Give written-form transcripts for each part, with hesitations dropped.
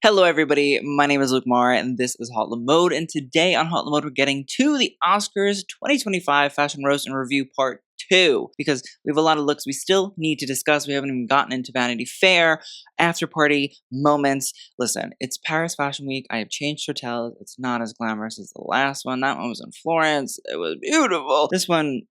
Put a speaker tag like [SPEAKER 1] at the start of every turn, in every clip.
[SPEAKER 1] Hello everybody, my name is Luke Mara and this is Hot Mode, and today on Hot Mode we're getting to the Oscars 2025 Fashion Roast and Review Part 2, because we have a lot of looks we still need to discuss. We haven't even gotten into Vanity Fair, after party, moments. Listen, it's Paris Fashion Week, I have changed hotels, it's not as glamorous as the last one. That one was in Florence, it was beautiful. This one,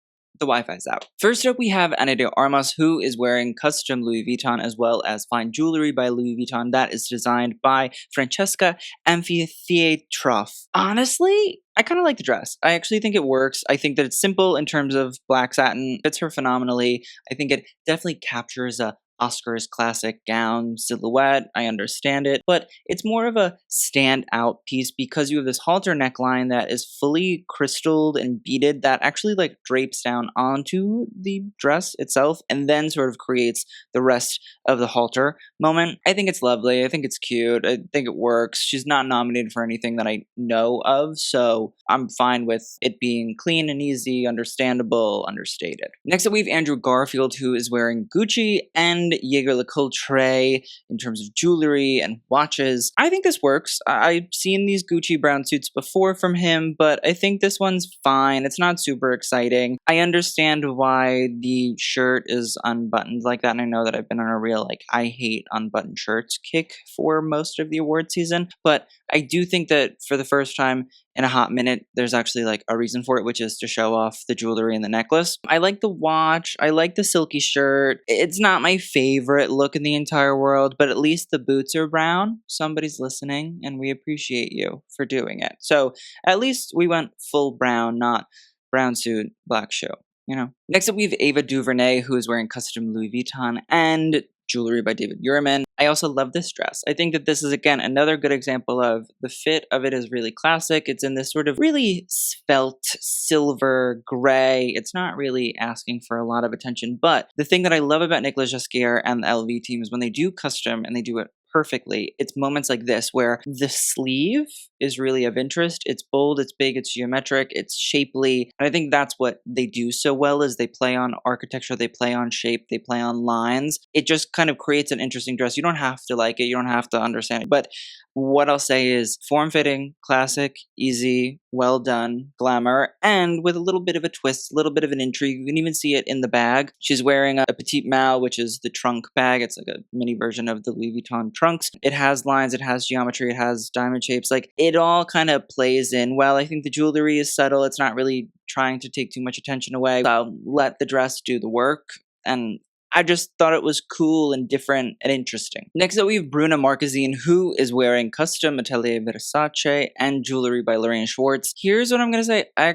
[SPEAKER 1] the Wi-Fi's out. First up, we have Armas, who is wearing custom Louis Vuitton as well as fine jewelry by Louis Vuitton that is designed by Francesca Amfitheatrof. Honestly, I kind of like the dress. I actually think it works. I think that it's simple in terms of black satin. Fits her phenomenally. I think it definitely captures a Oscars classic gown silhouette. I understand it, but it's more of a standout piece because you have this halter neckline that is fully crystalled and beaded that actually like drapes down onto the dress itself and then sort of creates the rest of the halter moment. I think it's lovely. I think it's cute. I think it works. She's not nominated for anything that I know of, so I'm fine with it being clean and easy, understandable, understated. Next up, we have Andrew Garfield, who is wearing Gucci and Jeager Coultre in terms of jewelry and watches. I think this works. I've seen these Gucci brown suits before from him, but I think this one's fine. It's not super exciting. I understand why the shirt is unbuttoned like that, and I know that I've been on a real, like, I hate unbuttoned shirts kick for most of the award season, but I do think that for the first time in a hot minute, there's actually like a reason for it, which is to show off the jewelry and the necklace. I like the watch. I like the silky shirt. It's not my favorite look in the entire world, but at least the boots are brown. Somebody's listening, and we appreciate you for doing it. So at least we went full brown, not brown suit, black shoe. You know. Next up, we have Ava DuVernay, who is wearing custom Louis Vuitton and jewelry by Yurman. I also love this dress. I think that this is, again, another good example of the fit of it is really classic. It's in this sort of really svelte silver gray. It's not really asking for a lot of attention, but the thing that I love about Nicolas Ghesquière and the LV team is when they do custom and they do it perfectly, it's moments like this where the sleeve is really of interest. It's bold, it's big, it's geometric, it's shapely. And I think that's what they do so well is they play on architecture, they play on shape, they play on lines. It just kind of creates an interesting dress. You don't have to like it, you don't have to understand it. But what I'll say is form-fitting, classic, easy, well done, glamour, and with a little bit of a twist, a little bit of an intrigue. You can even see it in the bag. She's wearing a petite malle, which is the trunk bag. It's like a mini version of the Louis Vuitton trunks. It has lines, it has geometry, it has diamond shapes. Like, it all kind of plays in well. I think the jewelry is subtle. It's not really trying to take too much attention away. So let the dress do the work, and I just thought it was cool and different and interesting. Next up, we have Bruna Marquezine, who is wearing custom Atelier Versace and jewelry by Lorraine Schwartz. Here's what I'm going to say. I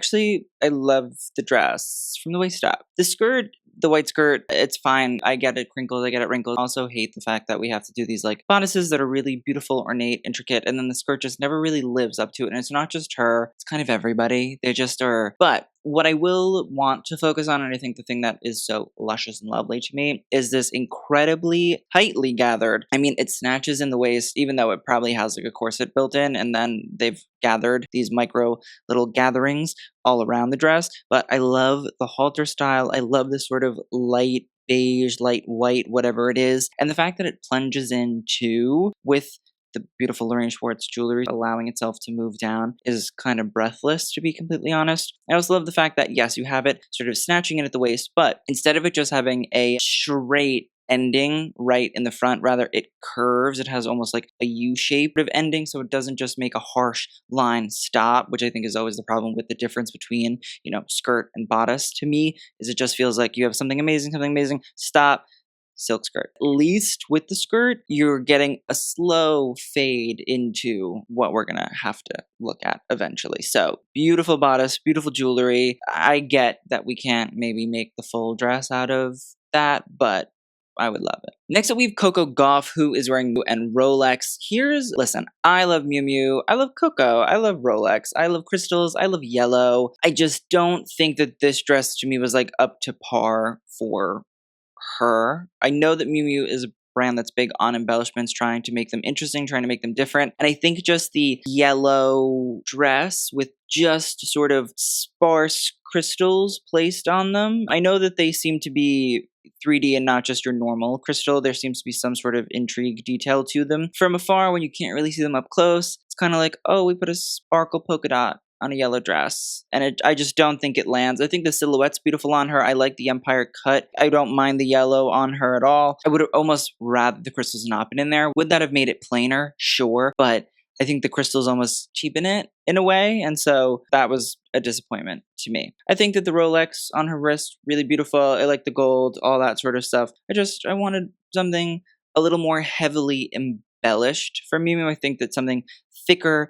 [SPEAKER 1] love the dress from the waist up. The skirt, the white skirt, it's fine. I get it crinkled, I get it wrinkled. I also hate the fact that we have to do these like bodices that are really beautiful, ornate, intricate, and then the skirt just never really lives up to it. And it's not just her, it's kind of everybody. They just are. But what I will want to focus on, and I think the thing that is so luscious and lovely to me, is this incredibly tightly gathered. I mean, it snatches in the waist, even though it probably has like a corset built in, and then they've gathered these micro little gatherings all around the dress. But I love the halter style. I love this sort of light beige, light white, whatever it is. And the fact that it plunges in too with the beautiful Lorraine Schwartz jewelry allowing itself to move down is kind of breathless, to be completely honest. I also love the fact that, yes, you have it sort of snatching in at the waist, but instead of it just having a straight ending right in the front, rather it curves. It has almost like a U-shape of ending, so it doesn't just make a harsh line stop, which I think is always the problem with the difference between, you know, skirt and bodice to me, is it just feels like you have something amazing, stop, silk skirt. At least with the skirt, you're getting a slow fade into what we're gonna have to look at eventually. So, beautiful bodice, beautiful jewelry. I get that we can't maybe make the full dress out of that, but I would love it. Next up, we have Coco Gauff, who is wearing and Rolex. Listen, I love Miu Miu, I love Coco, I love Rolex, I love crystals, I love yellow. I just don't think that this dress to me was like up to par for her. I know that Miu Miu is a brand that's big on embellishments, trying to make them interesting, trying to make them different. And I think just the yellow dress with just sort of sparse crystals placed on them. I know that they seem to be 3D and not just your normal crystal. There seems to be some sort of intrigue detail to them. From afar, when you can't really see them up close, it's kind of like, oh, we put a sparkle polka dot on a yellow dress. And I just don't think it lands. I think the silhouette's beautiful on her. I like the empire cut. I don't mind the yellow on her at all. I would have almost rather the crystals not been in there. Would that have made it plainer? Sure. But I think the crystals almost cheapen it in a way, and so that was a disappointment to me. I think that the Rolex on her wrist, really beautiful. I like the gold, all that sort of stuff. I wanted something a little more heavily embellished for me. I think that something thicker,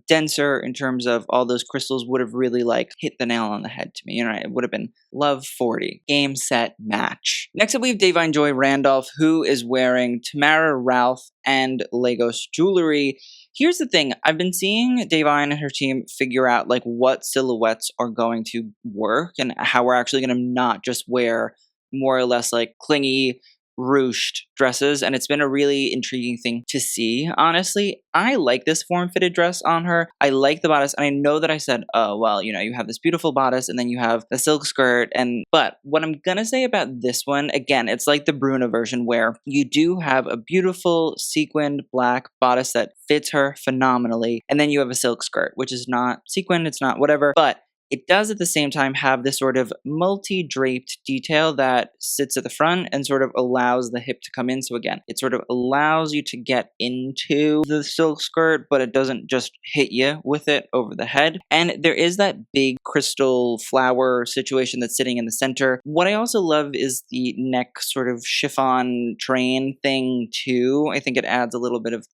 [SPEAKER 1] denser in terms of all those crystals would have really hit the nail on the head to me. It would have been love 40. Game, set, match. Next up we have Davine Joy Randolph, who is wearing Tamara, Ralph, and Lagos jewelry. Here's the thing. I've been seeing Davine and her team figure out what silhouettes are going to work and how we're actually going to not just wear more or less clingy, ruched dresses, and it's been a really intriguing thing to see. Honestly, I like this form-fitted dress on her. I like the bodice, and I know that I said, oh, well, you have this beautiful bodice, and then you have the silk skirt, but what I'm gonna say about this one, again, it's like the Bruna version, where you do have a beautiful sequined black bodice that fits her phenomenally, and then you have a silk skirt, which is not sequined, it's not whatever, but it does at the same time have this sort of multi-draped detail that sits at the front and sort of allows the hip to come in. So again, it sort of allows you to get into the silk skirt, but it doesn't just hit you with it over the head. And there is that big crystal flower situation that's sitting in the center. What I also love is the neck sort of chiffon train thing too. I think it adds a little bit of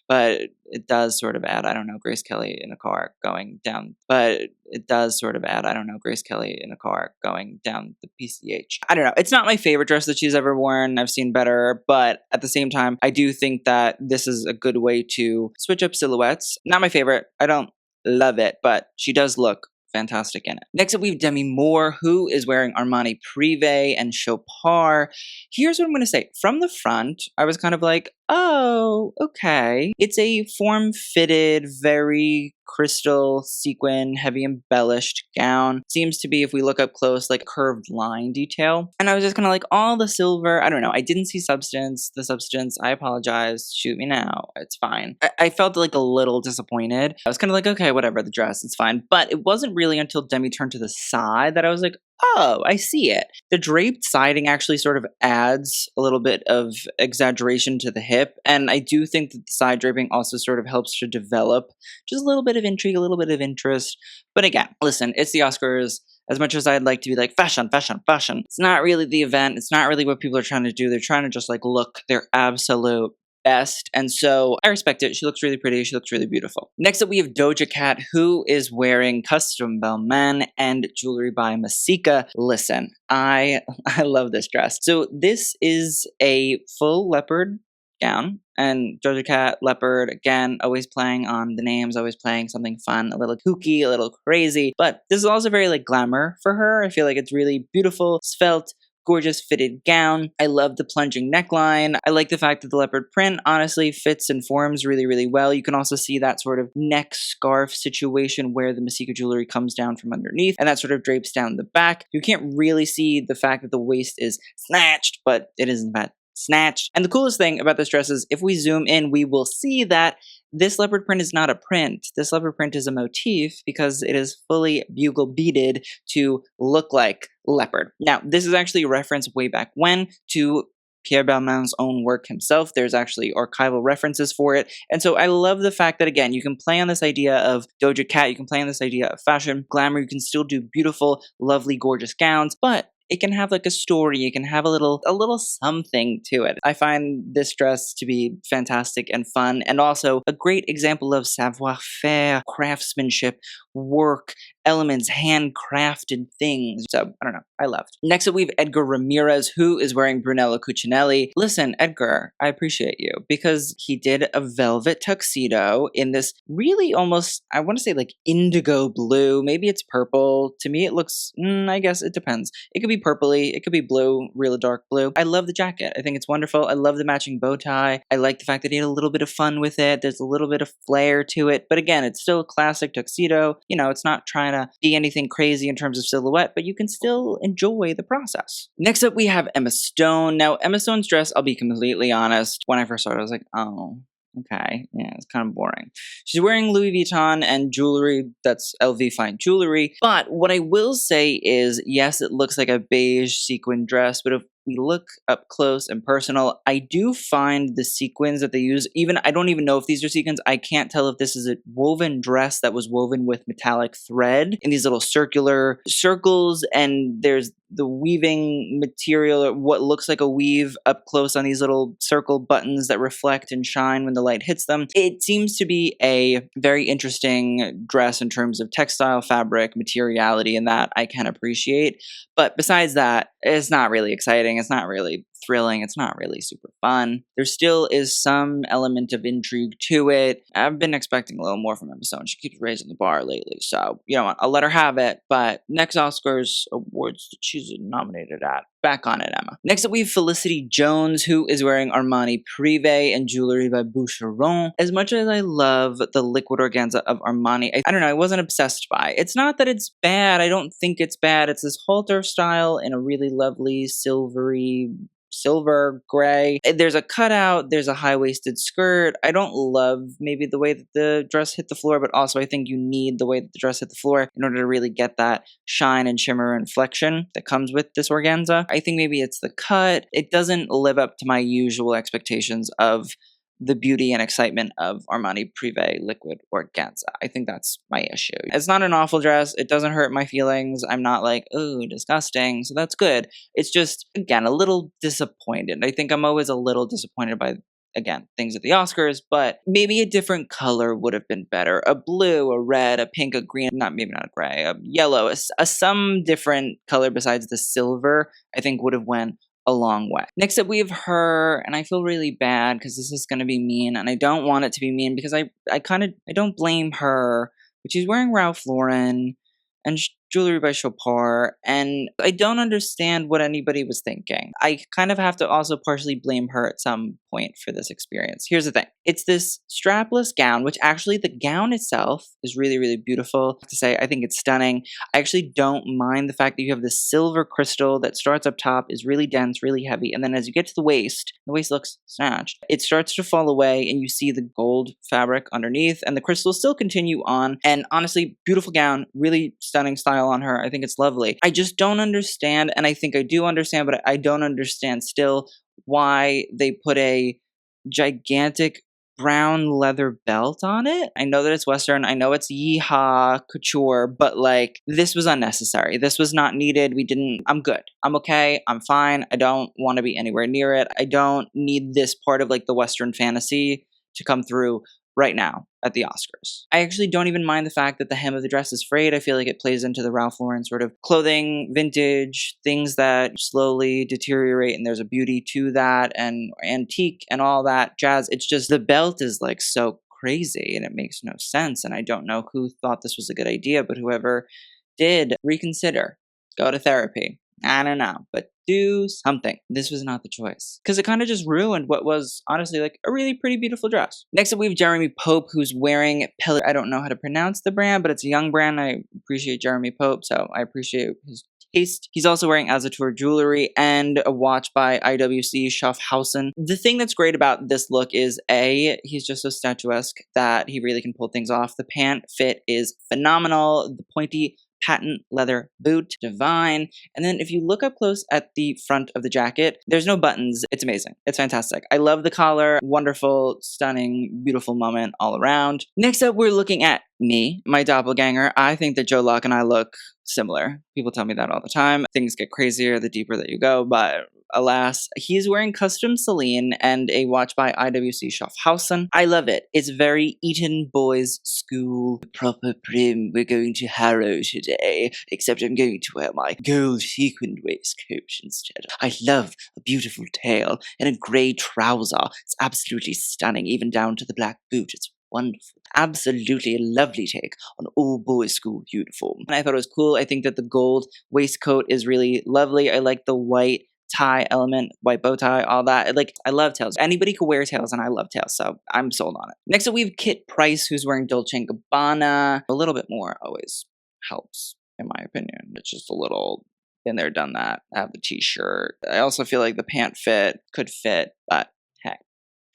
[SPEAKER 1] but it does sort of add, I don't know, Grace Kelly in a car going down, but it does sort of add, I don't know, Grace Kelly in a car going down the PCH. I don't know. It's not my favorite dress that she's ever worn. I've seen better, but at the same time, I do think that this is a good way to switch up silhouettes. Not my favorite. I don't love it, but she does look fantastic in it. Next up, we have Demi Moore, who is wearing Armani Privé and Chopard. Here's what I'm going to say. From the front, I was kind of like, oh, okay. It's a form-fitted, very crystal, sequin, heavy embellished gown. Seems to be, if we look up close, curved line detail. And I was just kind of like, all the silver, I don't know. I didn't see substance. The substance, I apologize. Shoot me now. It's fine. I felt a little disappointed. I was kind of like, okay, whatever, the dress, it's fine. But it wasn't really until Demi turned to the side that I was like, oh, I see it. The draped siding actually sort of adds a little bit of exaggeration to the hip, and I do think that the side draping also sort of helps to develop just a little bit of intrigue, a little bit of interest. But again, listen, it's the Oscars. As much as I'd like to be fashion, fashion, fashion, it's not really the event. It's not really what people are trying to do. They're trying to just look their absolute best, and so I respect it. She looks really pretty. She looks really beautiful. Next up, we have Doja Cat, who is wearing custom Balmain and jewelry by Messika. Listen, I love this dress. So this is a full leopard gown, and Doja Cat, leopard, again, always playing on the names, always playing something fun, a little kooky, a little crazy, but this is also very glamour for her. I feel like it's really beautiful, svelte, gorgeous fitted gown. I love the plunging neckline. I like the fact that the leopard print honestly fits and forms really, really well. You can also see that sort of neck scarf situation where the Messika jewelry comes down from underneath and that sort of drapes down the back. You can't really see the fact that the waist is snatched, but it is in fact snatched. And the coolest thing about this dress is if we zoom in, we will see that this leopard print is not a print. This leopard print is a motif because it is fully bugle beaded to look like leopard. Now, this is actually a reference way back when to Pierre Balmain's own work himself. There's actually archival references for it. And so I love the fact that, again, you can play on this idea of Doja Cat, you can play on this idea of fashion, glamour, you can still do beautiful, lovely, gorgeous gowns, but it can have a story, it can have a little something to it. I find this dress to be fantastic and fun, and also a great example of savoir-faire, craftsmanship, work, elements, handcrafted things. So, I don't know, I loved. Next up, we have Edgar Ramirez, who is wearing Brunello Cucinelli. Listen, Edgar, I appreciate you, because he did a velvet tuxedo in this really almost, I want to say indigo blue, maybe it's purple. To me, it looks, I guess it depends. It could be purpley, it could be blue, really dark blue. I love the jacket. I think it's wonderful. I love the matching bow tie. I like the fact that he had a little bit of fun with it. There's a little bit of flair to it. But again, it's still a classic tuxedo. you know, it's not trying to be anything crazy in terms of silhouette, but you can still enjoy the process. Next up, we have Emma Stone. Now, Emma Stone's dress, I'll be completely honest, when I first saw it, I was like, oh, okay, yeah, it's kind of boring. She's wearing Louis Vuitton and jewelry that's LV fine jewelry. But what I will say is, yes, it looks like a beige sequin dress, but if we look up close and personal, I do find the sequins that they use, even I don't even know if these are sequins. I can't tell if this is a woven dress that was woven with metallic thread in these little circular circles, and there's the weaving material, or what looks like a weave up close on these little circle buttons that reflect and shine when the light hits them. It seems to be a very interesting dress in terms of textile, fabric, materiality, and that I can appreciate. But besides that, it's not really exciting. It's not really thrilling. It's not really super fun. There still is some element of intrigue to it. I've been expecting a little more from Emma Stone. She keeps raising the bar lately. So, you know what? I'll let her have it. But next Oscars awards that she's nominated at. Back on it, Emma. Next up, we have Felicity Jones, who is wearing Armani Privé and jewelry by Boucheron. As much as I love the liquid organza of Armani, I don't know, I wasn't obsessed by. It's not that it's bad. I don't think it's bad. It's this halter style in a really lovely silver gray. There's a cutout, there's a high-waisted skirt. I don't love maybe the way that the dress hit the floor, but also I think you need the way that the dress hit the floor in order to really get that shine and shimmer and flexion that comes with this organza. I think maybe it's the cut. It doesn't live up to my usual expectations of the beauty and excitement of Armani Privé liquid organza. I think that's my issue. It's not an awful dress. It doesn't hurt my feelings. I'm not like, oh, disgusting. So that's good. It's just, again, a little disappointed. I think I'm always a little disappointed by, again, things at the Oscars, but maybe a different color would have been better. A blue, a red, a pink, a green, maybe not a gray, a yellow, some different color besides the silver, I think would have went a long way. Next up, we have her, and I feel really bad because this is going to be mean, and I don't want it to be mean because I don't blame her, but she's wearing Ralph Lauren and jewelry by Chopard, and I don't understand what anybody was thinking. I kind of have to also partially blame her at some point for this experience. Here's the thing. It's this strapless gown, which actually the gown itself is really, really beautiful. To say, I think it's stunning. I actually don't mind the fact that you have this silver crystal that starts up top, is really dense, really heavy, and then as you get to the waist looks snatched. It starts to fall away, and you see the gold fabric underneath, and the crystals still continue on, and honestly, beautiful gown, really stunning style on her. I think it's lovely. I just don't understand, and I think I do understand, but I don't understand still why they put a gigantic brown leather belt on it. I know that it's Western. I know it's yeehaw couture, but like, this was unnecessary. This was not needed. I'm good. I'm okay. I'm fine. I don't want to be anywhere near it. I don't need this part of like the Western fantasy to come through right now at the Oscars. I actually don't even mind the fact that the hem of the dress is frayed. I feel like it plays into the Ralph Lauren sort of clothing, vintage, things that slowly deteriorate, and there's a beauty to that, and antique and all that jazz. It's just the belt is like so crazy and it makes no sense, and I don't know who thought this was a good idea, but whoever did, reconsider. Go to therapy. I don't know, but do something. This was not the choice. Because it kind of just ruined what was honestly like a really pretty beautiful dress. Next up, we have Jeremy Pope, who's wearing Pellet. I don't know how to pronounce the brand, but it's a young brand. I appreciate Jeremy Pope, so I appreciate his taste. He's also wearing Azatur jewelry and a watch by IWC Schaffhausen. The thing that's great about this look is A, he's just so statuesque that he really can pull things off. The pant fit is phenomenal. The pointy patent leather boot, divine. And then if you look up close at the front of the jacket, there's no buttons. It's amazing. It's fantastic. I love the collar. Wonderful, stunning, beautiful moment all around. Next up, we're looking at me, my doppelganger. I think that Joe Locke and I look similar. People tell me that all the time. Things get crazier the deeper that you go, but alas, he's wearing custom Celine and a watch by IWC Schaffhausen. I love it. It's very Eton Boys School. Proper prim. We're going to Harrow today, except I'm going to wear my gold sequined waistcoat instead. I love a beautiful tail and a grey trouser. It's absolutely stunning, even down to the black boot. It's wonderful. Absolutely a lovely take on all boys school uniform. And I thought it was cool. I think that the gold waistcoat is really lovely. I like the white tie element, white bow tie, all that. Like, I love tails. Anybody could wear tails, and I love tails, so I'm sold on it. Next up, we have Kit Price, who's wearing Dolce & Gabbana. A little bit more always helps, in my opinion. It's just a little been there, done that. I have the t-shirt. I also feel like the pant fit could fit, but heck,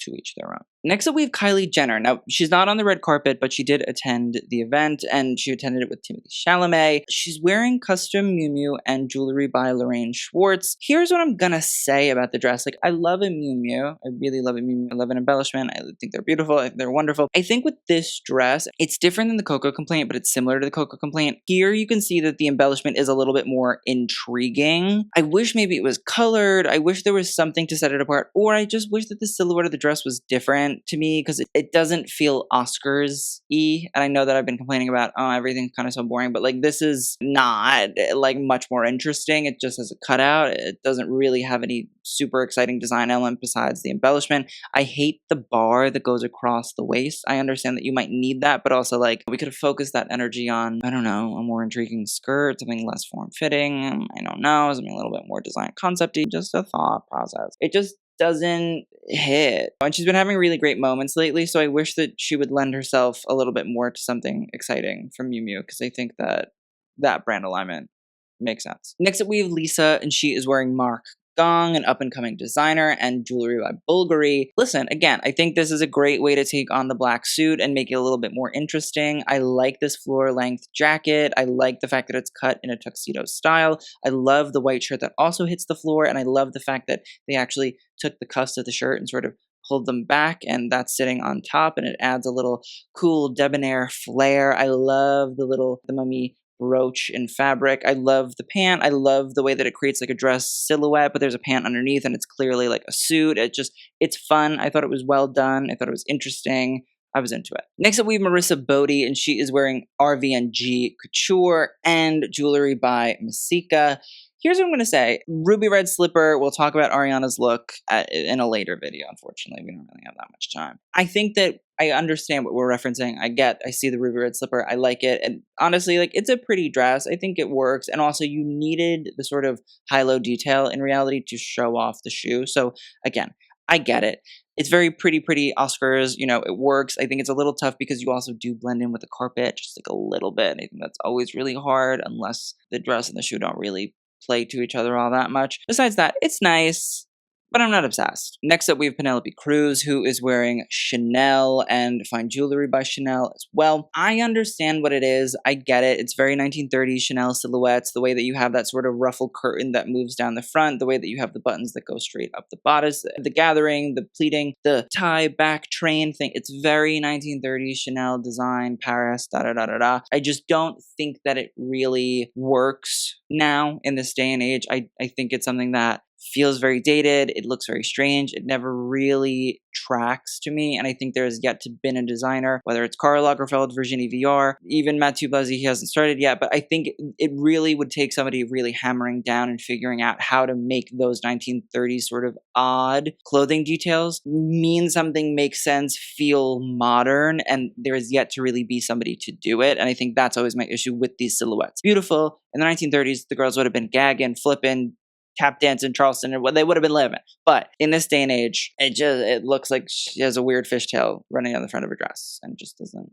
[SPEAKER 1] to each their own. Next up, we have Kylie Jenner. Now, she's not on the red carpet, but she did attend the event, and she attended it with Timothée Chalamet. She's wearing custom Miu Miu and jewelry by Lorraine Schwartz. Here's what I'm gonna say about the dress. Like, I love a Miu Miu. I really love a Miu Miu. I love an embellishment. I think they're beautiful. I think they're wonderful. I think with this dress, it's different than the Coco complaint, but it's similar to the Coco complaint. Here, you can see that the embellishment is a little bit more intriguing. I wish maybe it was colored. I wish there was something to set it apart, or I just wish that the silhouette of the dress was different to me, because it doesn't feel Oscars-y. And I know that I've been complaining about, oh, everything's kind of so boring, but like this is not like much more interesting. It just has a cutout. It doesn't really have any super exciting design element besides the embellishment. I hate the bar that goes across the waist. I understand that you might need that, but also like we could have focused that energy on, I don't know, a more intriguing skirt, something less form-fitting. I don't know, something a little bit more design concept-y, just a thought process. It just doesn't hit. And she's been having really great moments lately, so I wish that she would lend herself a little bit more to something exciting from Miu Miu, because I think that that brand alignment makes sense. Next up, we have Lisa, and she is wearing Marc Gong, an up-and-coming designer, and jewelry by Bulgari. Listen, again, I think this is a great way to take on the black suit and make it a little bit more interesting. I like this floor-length jacket. I like the fact that it's cut in a tuxedo style. I love the white shirt that also hits the floor, and I love the fact that they actually took the cuffs of the shirt and sort of pulled them back, and that's sitting on top, and it adds a little cool debonair flair. I love the mummy brooch in fabric. I love the pant. I love the way that it creates like a dress silhouette, but there's a pant underneath and it's clearly like a suit. It's fun. I thought it was well done. I thought it was interesting. I was into it. Next up, we have Marissa Bodie, and she is wearing RVNG couture and jewelry by Messika. Here's what I'm going to say. Ruby red slipper. We'll talk about Ariana's look in a later video. Unfortunately, we don't really have that much time. I think that I understand what we're referencing. I see the ruby red slipper. I like it. And honestly, like, it's a pretty dress. I think it works. And also, you needed the sort of high-low detail in reality to show off the shoe. So again, I get it. It's very pretty Oscars, you know, it works. I think it's a little tough because you also do blend in with the carpet, just like a little bit. I think that's always really hard unless the dress and the shoe don't really play to each other all that much. Besides that, it's nice, but I'm not obsessed. Next up, we have Penelope Cruz, who is wearing Chanel and fine jewelry by Chanel as well. I understand what it is. I get it. It's very 1930s Chanel silhouettes, the way that you have that sort of ruffled curtain that moves down the front, the way that you have the buttons that go straight up the bodice, the gathering, the pleating, the tie back train thing. It's very 1930s Chanel design, Paris, da-da-da-da-da. I just don't think that it really works now in this day and age. I think it's something that feels very dated. It looks very strange. It never really tracks to me. And I think there has yet to been a designer, whether it's Karl Lagerfeld, Virginie Viard, even Mathieu Blasi, he hasn't started yet. But I think it really would take somebody really hammering down and figuring out how to make those 1930s sort of odd clothing details mean something, make sense, feel modern. And there is yet to really be somebody to do it. And I think that's always my issue with these silhouettes. Beautiful. In the 1930s, the girls would have been gagging, flipping, tap dance in Charleston, and they would have been living. But in this day and age, it looks like she has a weird fishtail running on the front of her dress and just doesn't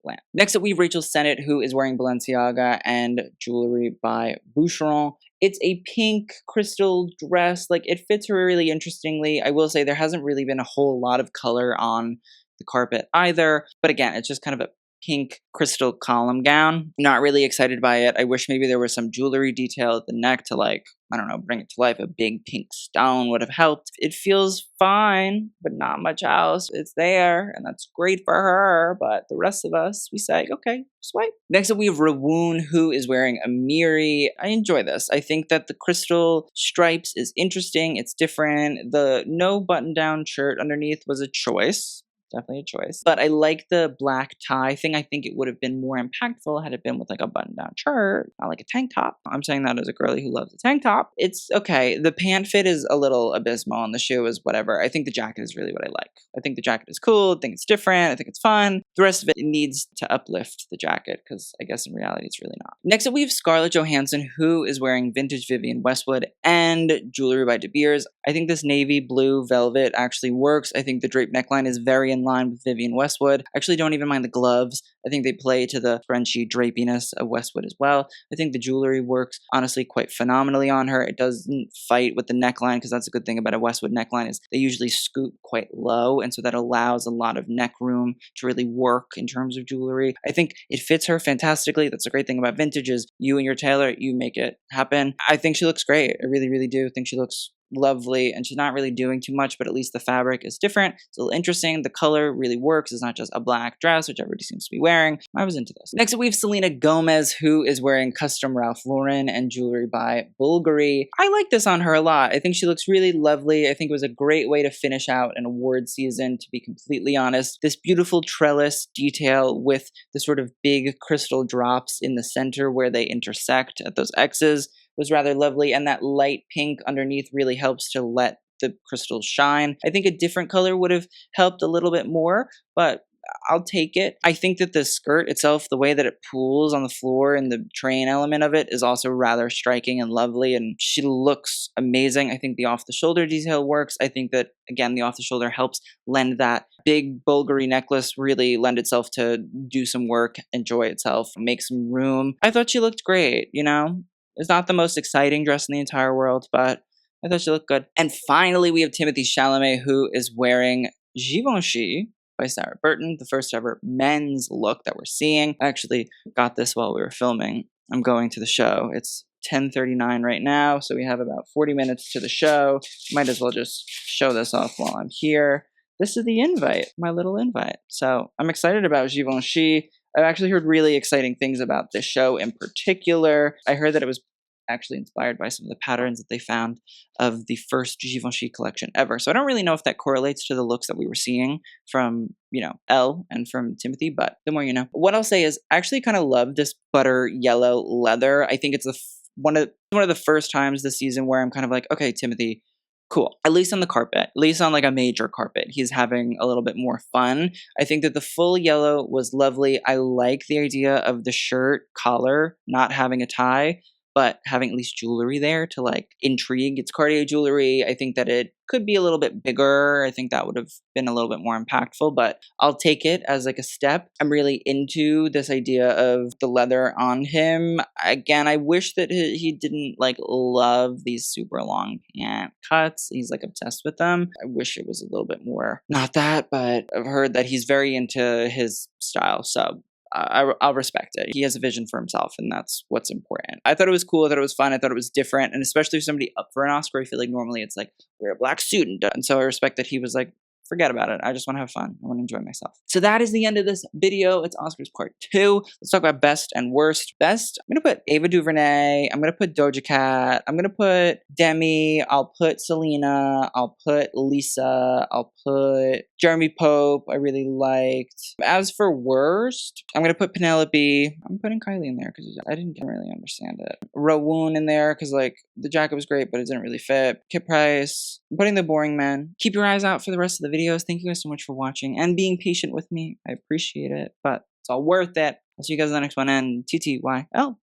[SPEAKER 1] land. Next up, we have Rachel Sennett, who is wearing Balenciaga and jewelry by Boucheron. It's a pink crystal dress. Like, it fits her really interestingly. I will say there hasn't really been a whole lot of color on the carpet either. But again, it's just kind of a pink crystal column gown. Not really excited by it. I wish maybe there was some jewelry detail at the neck to, like, I don't know, bring it to life. A big pink stone would have helped. It feels fine, but not much else. It's there, and that's great for her, but the rest of us, we say, okay, swipe. Next up, we have Rawoon, who is wearing a Miri. I enjoy this. I think that the crystal stripes is interesting. It's different. The no button-down shirt underneath was a choice. definitely a choice. But I like the black tie thing. I think it would have been more impactful had it been with like a button-down shirt, not like a tank top. I'm saying that as a girly who loves a tank top. It's okay. The pant fit is a little abysmal and the shoe is whatever. I think the jacket is really what I like. I think the jacket is cool. I think it's different. I think it's fun. The rest of it needs to uplift the jacket because I guess in reality it's really not. Next up we have Scarlett Johansson, who is wearing vintage Vivienne Westwood and jewelry by De Beers. I think this navy blue velvet actually works. I think the drape neckline is very in line with Vivienne Westwood. I actually don't even mind the gloves. I think they play to the Frenchy drapiness of Westwood as well. I think the jewelry works honestly quite phenomenally on her. It doesn't fight with the neckline because that's a good thing about a Westwood neckline is they usually scoop quite low, and so that allows a lot of neck room to really work in terms of jewelry. I think it fits her fantastically. That's the great thing about vintage is you and your tailor, you make it happen. I think she looks great. I really, really do think she looks lovely, and she's not really doing too much, but at least the fabric is different. It's a little interesting. The color really works. It's not just a black dress, which everybody seems to be wearing. I was into this. Next up, we have Selena Gomez, who is wearing custom Ralph Lauren and jewelry by Bulgari. I like this on her a lot. I think she looks really lovely. I think it was a great way to finish out an award season, to be completely honest. This beautiful trellis detail with the sort of big crystal drops in the center where they intersect at those X's was rather lovely, and that light pink underneath really helps to let the crystals shine. I think a different color would have helped a little bit more, but I'll take it. I think that the skirt itself, the way that it pools on the floor and the train element of it is also rather striking and lovely, and she looks amazing. I think the off-the-shoulder detail works. I think that, again, the off-the-shoulder helps lend that big Bulgari necklace really lend itself to do some work, enjoy itself, make some room. I thought she looked great, you know? It's not the most exciting dress in the entire world, but I thought she looked good. And finally, we have Timothée Chalamet, who is wearing Givenchy by Sarah Burton, the first ever men's look that we're seeing. I actually got this while we were filming. I'm going to the show. It's 10:39 right now, so we have about 40 minutes to the show. Might as well just show this off while I'm here. This is the invite, my little invite. So I'm excited about Givenchy. I've actually heard really exciting things about this show in particular. I heard that it was actually inspired by some of the patterns that they found of the first Givenchy collection ever. So I don't really know if that correlates to the looks that we were seeing from, Elle and from Timothy, but the more you know. What I'll say is I actually kind of love this butter yellow leather. I think it's one of the first times this season where I'm kind of like, okay, Timothy, cool. At least on the carpet, at least on like a major carpet, he's having a little bit more fun. I think that the full yellow was lovely. I like the idea of the shirt collar not having a tie, but having at least jewelry there to like intrigue. It's Cartier jewelry. I think that it could be a little bit bigger. I think that would have been a little bit more impactful, but I'll take it as like a step. I'm really into this idea of the leather on him. Again, I wish that he didn't like love these super long pant cuts. He's like obsessed with them. I wish it was a little bit more not that, but I've heard that he's very into his style. So I'll respect it. He has a vision for himself, and that's what's important. I thought it was cool. I thought it was fun. I thought it was different, and especially for somebody up for an Oscar, I feel like normally it's like wear a black suit and done. So I respect that he was like, forget about it. I just want to have fun. I want to enjoy myself. So that is the end of this video. It's Oscars part 2. Let's talk about best and worst. Best, I'm going to put Ava DuVernay. I'm going to put Doja Cat. I'm going to put Demi. I'll put Selena. I'll put Lisa. I'll put Jeremy Pope. I really liked. As for worst, I'm going to put Penelope. I'm putting Kylie in there because I didn't really understand it. Rawoon in there because like the jacket was great, but it didn't really fit. Kit Price. I'm putting the boring men. Keep your eyes out for the rest of the videos. Thank you guys so much for watching and being patient with me. I appreciate it, but it's all worth it. I'll see you guys in the next one, and TTYL.